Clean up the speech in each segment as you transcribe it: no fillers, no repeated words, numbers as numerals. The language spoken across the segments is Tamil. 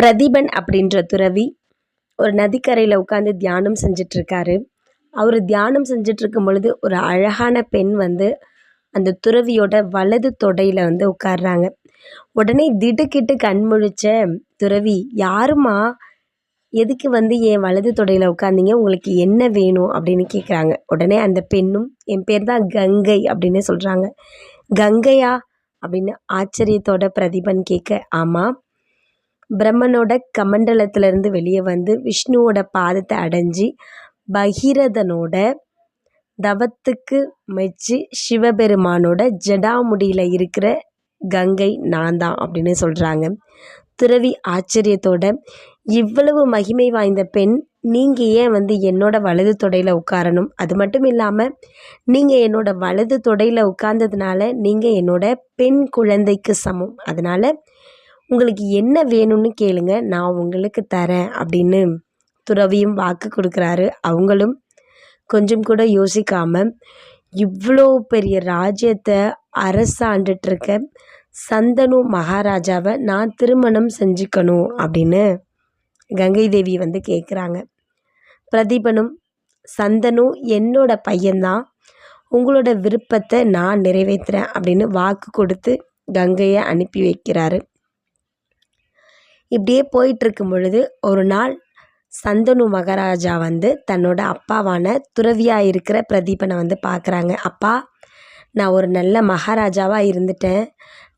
பிரதீபன் அப்படின்ற துறவி ஒரு நதிக்கரையில் உட்காந்து தியானம் செஞ்சிட்ருக்காரு. அவர் தியானம் செஞ்சிட்ருக்கும் பொழுது ஒரு அழகான பெண் வந்து அந்த துறவியோட வலது தொடையில் வந்து உட்கார்றாங்க. உடனே திடுக்கிட்டு கண்முழிச்ச துறவி, யாருமா, எதுக்கு வந்து என் வலது தொடையில் உட்காந்தீங்க, உங்களுக்கு என்ன வேணும் அப்படின்னு கேட்குறாங்க. உடனே அந்த பெண்ணும், என் பேர் தான் கங்கை அப்படின்னு சொல்கிறாங்க. கங்கையா அப்படின்னு ஆச்சரியத்தோட பிரதீபன் கேட்க, ஆமாம், பிரம்மனோட கமண்டலத்திலேருந்து வெளியே வந்து விஷ்ணுவோட பாதத்தை அடைஞ்சி பகீரதனோட தவத்துக்கு மெச்சு சிவபெருமானோட ஜடாமுடியில் இருக்கிற கங்கை நான் தான் அப்படின்னு சொல்கிறாங்க. துறவி ஆச்சரியத்தோட, இவ்வளவு மகிமை வாய்ந்த பெண், நீங்கள் ஏன் வந்து என்னோட வலது தொடையில் உட்காரணும்? அது மட்டும் இல்லாமல் நீங்கள் என்னோட வலது தொடையில் உட்கார்ந்ததுனால நீங்கள் என்னோட பெண் குழந்தைக்கு சமம். அதனால் உங்களுக்கு என்ன வேணும்னு கேளுங்க, நான் உங்களுக்கு தரேன் அப்படின்னு துறவியும் வாக்கு கொடுக்குறாரு. அவங்களும் கொஞ்சம் கூட யோசிக்காமல், இவ்வளோ பெரிய ராஜ்யத்தை அரசாண்டுட்ருக்க சந்தனு மகாராஜாவை நான் திருமணம் செஞ்சுக்கணும் அப்படின்னு கங்கை தேவி வந்து கேட்குறாங்க. பிரதீபனும், சந்தனு என்னோட பையன்தான், உங்களோட விருப்பத்தை நான் நிறைவேற்றுறேன் அப்படின்னு வாக்கு கொடுத்து கங்கையை அனுப்பி வைக்கிறாரு. இப்படியே போயிட்டுருக்கும் பொழுது ஒரு நாள் சந்தனு மகாராஜா வந்து தன்னோட அப்பாவான துறவியாக இருக்கிற பிரதீபனை வந்து பார்க்குறாங்க. அப்பா, நான் ஒரு நல்ல மகாராஜாவாக இருந்துட்டேன்,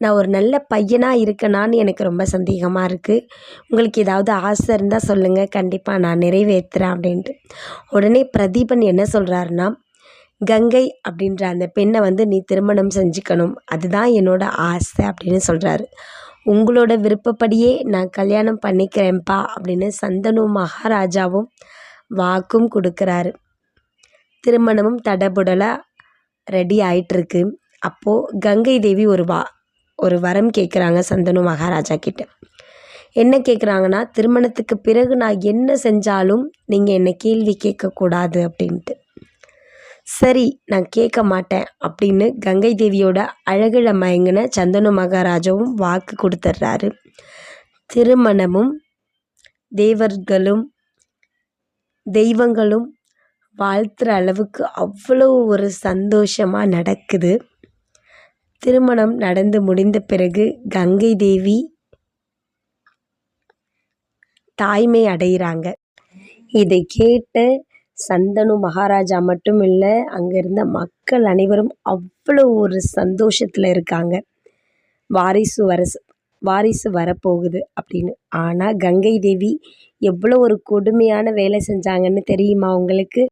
நான் ஒரு நல்ல பையனாக இருக்கேனான்னு எனக்கு ரொம்ப சந்தேகமாக இருக்குது. உங்களுக்கு ஏதாவது ஆசை இருந்தால் சொல்லுங்கள், கண்டிப்பாக நான் நிறைவேற்றுறேன் அப்படின்ட்டு. உடனே பிரதீபன் என்ன சொல்கிறாருன்னா, கங்கை அப்படின்ற அந்த பெண்ணை வந்து நீ திருமணம் செஞ்சுக்கணும், அதுதான் என்னோட ஆசை அப்படின்னு சொல்கிறாரு. உங்களோட விருப்பப்படியே நான் கல்யாணம் பண்ணிக்கிறேன்ப்பா அப்படின்னு சந்தனு மகாராஜாவும் வாக்கும் கொடுக்குறாரு. திருமணமும் தடபுடலாக ரெடி ஆயிட்டுருக்கு. அப்போது கங்கை தேவி ஒரு வரம் கேட்குறாங்க சந்தனு மகாராஜா கிட்ட. என்ன கேட்குறாங்கன்னா, திருமணத்துக்கு பிறகு நான் என்ன செஞ்சாலும் நீங்கள் என்னை கேள்வி கேட்கக்கூடாது அப்படின்ட்டு. சரி, நான் கேட்க மாட்டேன் அப்படின்னு கங்கை தேவியோட அழகில் மயங்கின சந்தனு மகாராஜாவும் வாக்கு கொடுத்துட்றாரு. திருமணமும் தெய்வங்களும் வாழ்த்துற அளவுக்கு அவ்வளோ ஒரு சந்தோஷமாக நடக்குது. திருமணம் நடந்து முடிந்த பிறகு கங்கை தேவி தாய்மை அடைகிறாங்க. இதை கேட்ட சந்தனு மகாராஜா மட்டும் இல்லை, அங்கே இருந்த மக்கள் அனைவரும் அவ்வளோ ஒரு சந்தோஷத்தில் இருக்காங்க. வாரிசு வரப்போகுது அப்படின்னு. ஆனால் கங்கை தேவி எவ்வளோ ஒரு கொடுமையான வேலை செஞ்சாங்கன்னு தெரியுமா உங்களுக்கு?